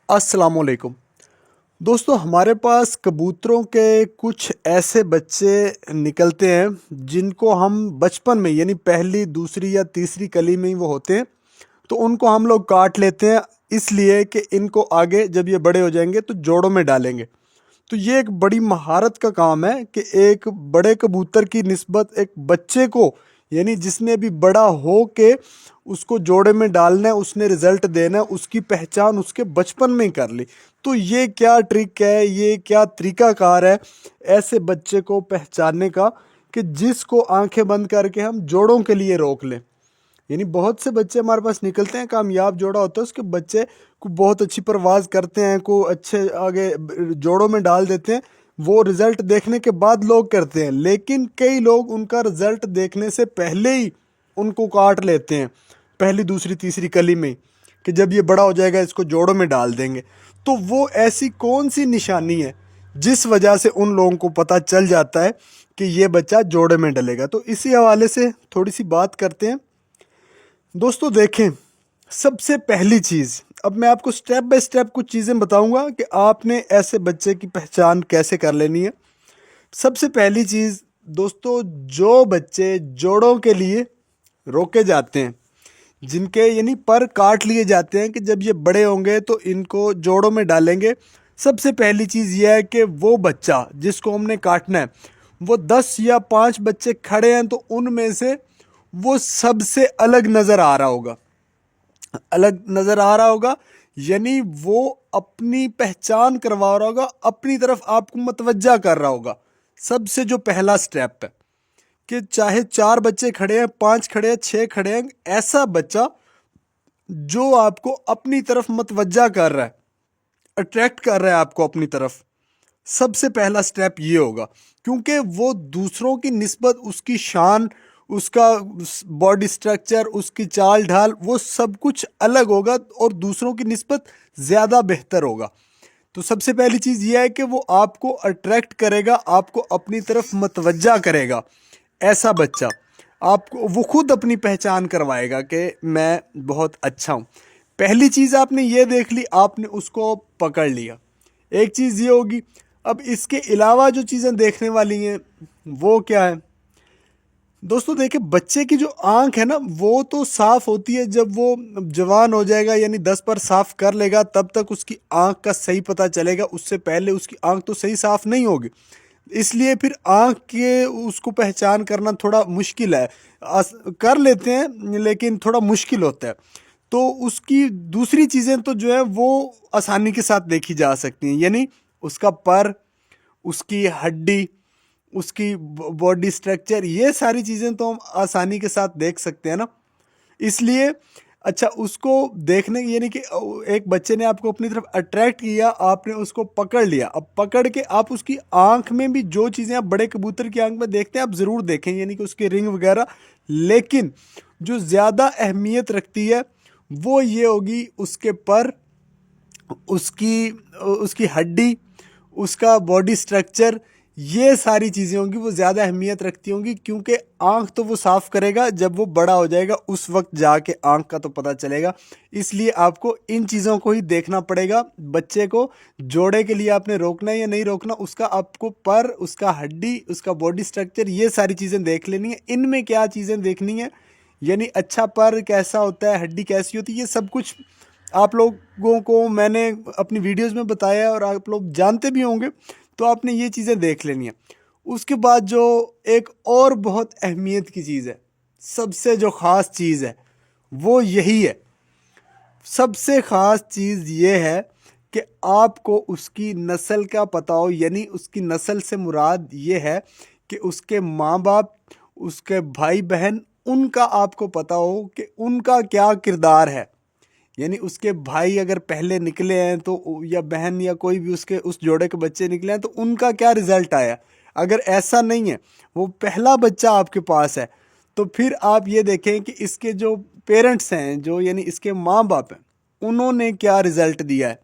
السلام علیکم دوستو، ہمارے پاس کبوتروں کے کچھ ایسے بچے نکلتے ہیں جن کو ہم بچپن میں یعنی پہلی دوسری یا تیسری کلی میں ہی وہ ہوتے ہیں، تو ان کو ہم لوگ کاٹ لیتے ہیں اس لیے کہ ان کو آگے جب یہ بڑے ہو جائیں گے تو جوڑوں میں ڈالیں گے۔ تو یہ ایک بڑی مہارت کا کام ہے کہ ایک بڑے کبوتر کی نسبت ایک بچے کو، یعنی جس نے ابھی بڑا ہو کے اس کو جوڑے میں ڈالنا ہے، اس نے رزلٹ دینا ہے، اس کی پہچان اس کے بچپن میں ہی کر لی۔ تو یہ کیا ٹرک ہے، یہ کیا طریقہ کار ہے ایسے بچے کو پہچاننے کا کہ جس کو آنکھیں بند کر کے ہم جوڑوں کے لیے روک لیں۔ یعنی بہت سے بچے ہمارے پاس نکلتے ہیں، کامیاب جوڑا ہوتا ہے، اس کے بچے کو بہت اچھی پرواز کرتے ہیں، کو اچھے آگے جوڑوں میں ڈال دیتے ہیں، وہ رزلٹ دیکھنے کے بعد لوگ کرتے ہیں، لیکن کئی لوگ ان کا رزلٹ دیکھنے سے پہلے ہی ان کو کاٹ لیتے ہیں پہلی دوسری تیسری کلی میں، کہ جب یہ بڑا ہو جائے گا اس کو جوڑوں میں ڈال دیں گے۔ تو وہ ایسی کون سی نشانی ہے جس وجہ سے ان لوگوں کو پتہ چل جاتا ہے کہ یہ بچہ جوڑے میں ڈلے گا؟ تو اسی حوالے سے تھوڑی سی بات کرتے ہیں۔ دوستو دیکھیں، سب سے پہلی چیز، اب میں آپ کو سٹیپ بائی سٹیپ کچھ چیزیں بتاؤں گا کہ آپ نے ایسے بچے کی پہچان کیسے کر لینی ہے۔ سب سے پہلی چیز دوستو، جو بچے جوڑوں کے لیے روکے جاتے ہیں، جن کے یعنی پر کاٹ لیے جاتے ہیں کہ جب یہ بڑے ہوں گے تو ان کو جوڑوں میں ڈالیں گے، سب سے پہلی چیز یہ ہے کہ وہ بچہ جس کو ہم نے کاٹنا ہے، وہ 10 یا 5 بچے کھڑے ہیں تو ان میں سے وہ سب سے الگ نظر آ رہا ہوگا، الگ نظر آ رہا ہوگا، یعنی وہ اپنی پہچان کروا رہا ہوگا، اپنی طرف آپ کو متوجہ کر رہا ہوگا۔ سب سے جو پہلا سٹیپ ہے کہ چاہے 4 بچے کھڑے ہیں، 5 کھڑے ہیں، 6 کھڑے ہیں، ایسا بچہ جو آپ کو اپنی طرف متوجہ کر رہا ہے، اٹریکٹ کر رہا ہے آپ کو اپنی طرف، سب سے پہلا سٹیپ یہ ہوگا، کیونکہ وہ دوسروں کی نسبت اس کی شان، اس کا باڈی سٹرکچر، اس کی چال ڈھال، وہ سب کچھ الگ ہوگا اور دوسروں کی نسبت زیادہ بہتر ہوگا۔ تو سب سے پہلی چیز یہ ہے کہ وہ آپ کو اٹریکٹ کرے گا، آپ کو اپنی طرف متوجہ کرے گا۔ ایسا بچہ آپ کو وہ خود اپنی پہچان کروائے گا کہ میں بہت اچھا ہوں۔ پہلی چیز آپ نے یہ دیکھ لی، آپ نے اس کو پکڑ لیا۔ ایک چیز یہ ہوگی، اب اس کے علاوہ جو چیزیں دیکھنے والی ہیں وہ کیا ہے؟ دوستو دیکھیں، بچے کی جو آنکھ ہے نا وہ تو صاف ہوتی ہے جب وہ جوان ہو جائے گا، یعنی 10 پر صاف کر لے گا تب تک اس کی آنکھ کا صحیح پتہ چلے گا، اس سے پہلے اس کی آنکھ تو صحیح صاف نہیں ہوگی، اس لیے پھر آنکھ کے اس کو پہچان کرنا تھوڑا مشکل ہے۔ کر لیتے ہیں لیکن تھوڑا مشکل ہوتا ہے۔ تو اس کی دوسری چیزیں تو جو ہے وہ آسانی کے ساتھ دیکھی جا سکتی ہیں، یعنی اس کا پر، اس کی ہڈی، اس کی باڈی سٹرکچر، یہ ساری چیزیں تو ہم آسانی کے ساتھ دیکھ سکتے ہیں نا۔ اس لیے اچھا، اس کو دیکھنے یعنی کہ ایک بچے نے آپ کو اپنی طرف اٹریکٹ کیا، آپ نے اس کو پکڑ لیا، اب پکڑ کے آپ اس کی آنکھ میں بھی جو چیزیں آپ بڑے کبوتر کی آنکھ میں دیکھتے ہیں آپ ضرور دیکھیں، یعنی کہ اس کے رنگ وغیرہ، لیکن جو زیادہ اہمیت رکھتی ہے وہ یہ ہوگی اس کے پر، اس کی ہڈی، اس کا باڈی سٹرکچر، یہ ساری چیزیں ہوں گی وہ زیادہ اہمیت رکھتی ہوں گی، کیونکہ آنکھ تو وہ صاف کرے گا جب وہ بڑا ہو جائے گا، اس وقت جا کے آنکھ کا تو پتہ چلے گا۔ اس لیے آپ کو ان چیزوں کو ہی دیکھنا پڑے گا۔ بچے کو جوڑے کے لیے آپ نے روکنا ہے یا نہیں روکنا، اس کا آپ کو پر، اس کا ہڈی، اس کا باڈی سٹرکچر، یہ ساری چیزیں دیکھ لینی ہیں۔ ان میں کیا چیزیں دیکھنی ہیں، یعنی اچھا پر کیسا ہوتا ہے، ہڈی کیسی ہوتی ہے، یہ سب کچھ آپ لوگوں کو میں نے اپنی ویڈیوز میں بتایا اور آپ لوگ جانتے بھی ہوں گے، تو آپ نے یہ چیزیں دیکھ لینی ہیں۔ اس کے بعد جو ایک اور بہت اہمیت کی چیز ہے، سب سے جو خاص چیز ہے وہ یہی ہے، سب سے خاص چیز یہ ہے کہ آپ کو اس کی نسل کا پتہ ہو، یعنی اس کی نسل سے مراد یہ ہے کہ اس کے ماں باپ، اس کے بھائی بہن، ان کا آپ کو پتہ ہو کہ ان کا کیا کردار ہے، یعنی اس کے بھائی اگر پہلے نکلے ہیں تو، یا بہن، یا کوئی بھی اس جوڑے کے بچے نکلے ہیں تو ان کا کیا رزلٹ آیا۔ اگر ایسا نہیں ہے، وہ پہلا بچہ آپ کے پاس ہے، تو پھر آپ یہ دیکھیں کہ اس کے جو پیرنٹس ہیں، جو یعنی اس کے ماں باپ ہیں، انہوں نے کیا رزلٹ دیا ہے۔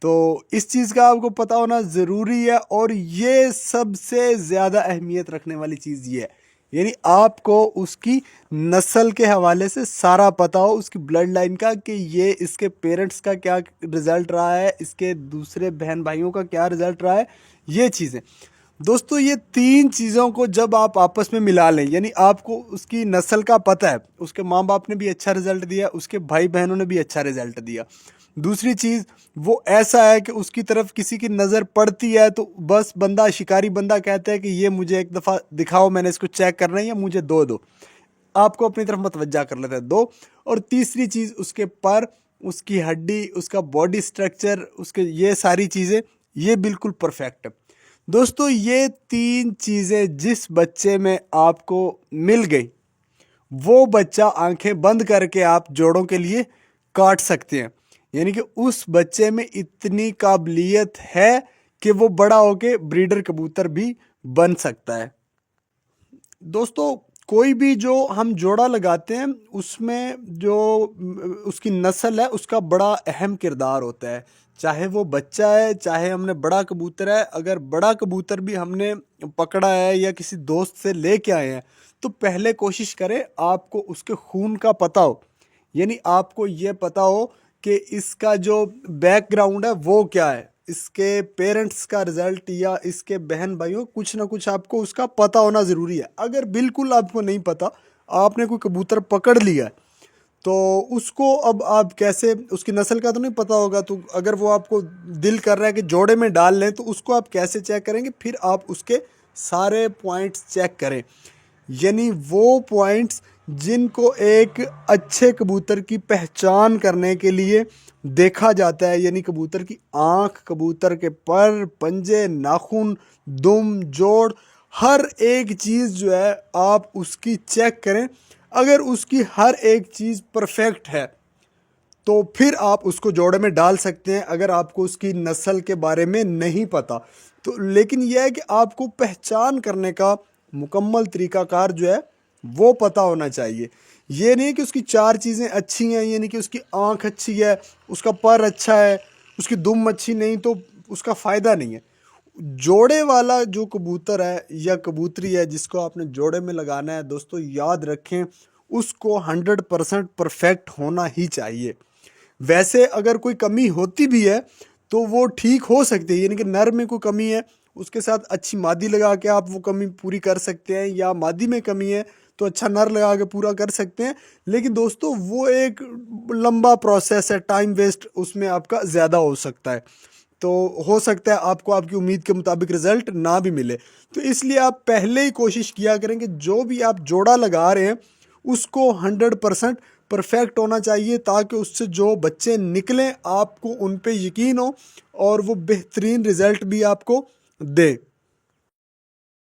تو اس چیز کا آپ کو پتہ ہونا ضروری ہے، اور یہ سب سے زیادہ اہمیت رکھنے والی چیز یہ ہے، یعنی آپ کو اس کی نسل کے حوالے سے سارا پتہ ہو، اس کی بلڈ لائن کا، کہ یہ اس کے پیرنٹس کا کیا رزلٹ رہا ہے، اس کے دوسرے بہن بھائیوں کا کیا رزلٹ رہا ہے، یہ چیزیں۔ دوستو یہ 3 چیزوں کو جب آپ آپس میں ملا لیں، یعنی آپ کو اس کی نسل کا پتہ ہے، اس کے ماں باپ نے بھی اچھا رزلٹ دیا، اس کے بھائی بہنوں نے بھی اچھا رزلٹ دیا۔ دوسری چیز وہ ایسا ہے کہ اس کی طرف کسی کی نظر پڑتی ہے تو بس بندہ شکاری بندہ کہتا ہے کہ یہ مجھے ایک دفعہ دکھاؤ، میں نے اس کو چیک کرنا ہے، یا مجھے دو آپ کو اپنی طرف متوجہ کر لیتا ہے دو۔ اور تیسری چیز اس کے پر، اس کی ہڈی، اس کا باڈی سٹرکچر، اس کے یہ ساری چیزیں یہ بالکل پرفیکٹ ہے۔ دوستو یہ 3 چیزیں جس بچے میں آپ کو مل گئی، وہ بچہ آنکھیں بند کر کے آپ جوڑوں کے لیے کاٹ سکتے ہیں، یعنی کہ اس بچے میں اتنی قابلیت ہے کہ وہ بڑا ہو کے بریڈر کبوتر بھی بن سکتا ہے۔ دوستو کوئی بھی جو ہم جوڑا لگاتے ہیں اس میں جو اس کی نسل ہے اس کا بڑا اہم کردار ہوتا ہے، چاہے وہ بچہ ہے چاہے ہم نے بڑا کبوتر ہے۔ اگر بڑا کبوتر بھی ہم نے پکڑا ہے یا کسی دوست سے لے کے آئے ہیں تو پہلے کوشش کریں آپ کو اس کے خون کا پتہ ہو، یعنی آپ کو یہ پتہ ہو کہ اس کا جو بیک گراؤنڈ ہے وہ کیا ہے، اس کے پیرنٹس کا رزلٹ یا اس کے بہن بھائیوں کچھ نہ کچھ آپ کو اس کا پتہ ہونا ضروری ہے۔ اگر بالکل آپ کو نہیں پتہ، آپ نے کوئی کبوتر پکڑ لیا ہے تو اس کو اب آپ کیسے، اس کی نسل کا تو نہیں پتہ ہوگا، تو اگر وہ آپ کو دل کر رہا ہے کہ جوڑے میں ڈال لیں تو اس کو آپ کیسے چیک کریں گے؟ پھر آپ اس کے سارے پوائنٹس چیک کریں، یعنی وہ پوائنٹس جن کو ایک اچھے کبوتر کی پہچان کرنے کے لیے دیکھا جاتا ہے، یعنی کبوتر کی آنکھ، کبوتر کے پر، پنجے، ناخن، دم، جوڑ، ہر ایک چیز جو ہے آپ اس کی چیک کریں۔ اگر اس کی ہر ایک چیز پرفیکٹ ہے تو پھر آپ اس کو جوڑے میں ڈال سکتے ہیں، اگر آپ کو اس کی نسل کے بارے میں نہیں پتہ تو۔ لیکن یہ ہے کہ آپ کو پہچان کرنے کا مکمل طریقہ کار جو ہے وہ پتہ ہونا چاہیے۔ یہ نہیں کہ اس کی 4 چیزیں اچھی ہیں، یعنی کہ اس کی آنکھ اچھی ہے، اس کا پر اچھا ہے، اس کی دم اچھی نہیں تو اس کا فائدہ نہیں ہے۔ جوڑے والا جو کبوتر ہے یا کبوتری ہے جس کو آپ نے جوڑے میں لگانا ہے، دوستو یاد رکھیں اس کو 100% پرفیکٹ ہونا ہی چاہیے۔ ویسے اگر کوئی کمی ہوتی بھی ہے تو وہ ٹھیک ہو سکتی ہے، یعنی کہ نر میں کوئی کمی ہے اس کے ساتھ اچھی مادی لگا کے آپ وہ کمی پوری کر سکتے ہیں، یا مادی میں کمی ہے تو اچھا نر لگا کے پورا کر سکتے ہیں۔ لیکن دوستو وہ ایک لمبا پروسیس ہے، ٹائم ویسٹ اس میں آپ کا زیادہ ہو سکتا ہے، تو ہو سکتا ہے آپ کو آپ کی امید کے مطابق رزلٹ نہ بھی ملے۔ تو اس لیے آپ پہلے ہی کوشش کیا کریں کہ جو بھی آپ جوڑا لگا رہے ہیں اس کو 100% پرفیکٹ ہونا چاہیے، تاکہ اس سے جو بچے نکلیں آپ کو ان پہ یقین ہو اور وہ بہترین رزلٹ بھی آپ کو دے۔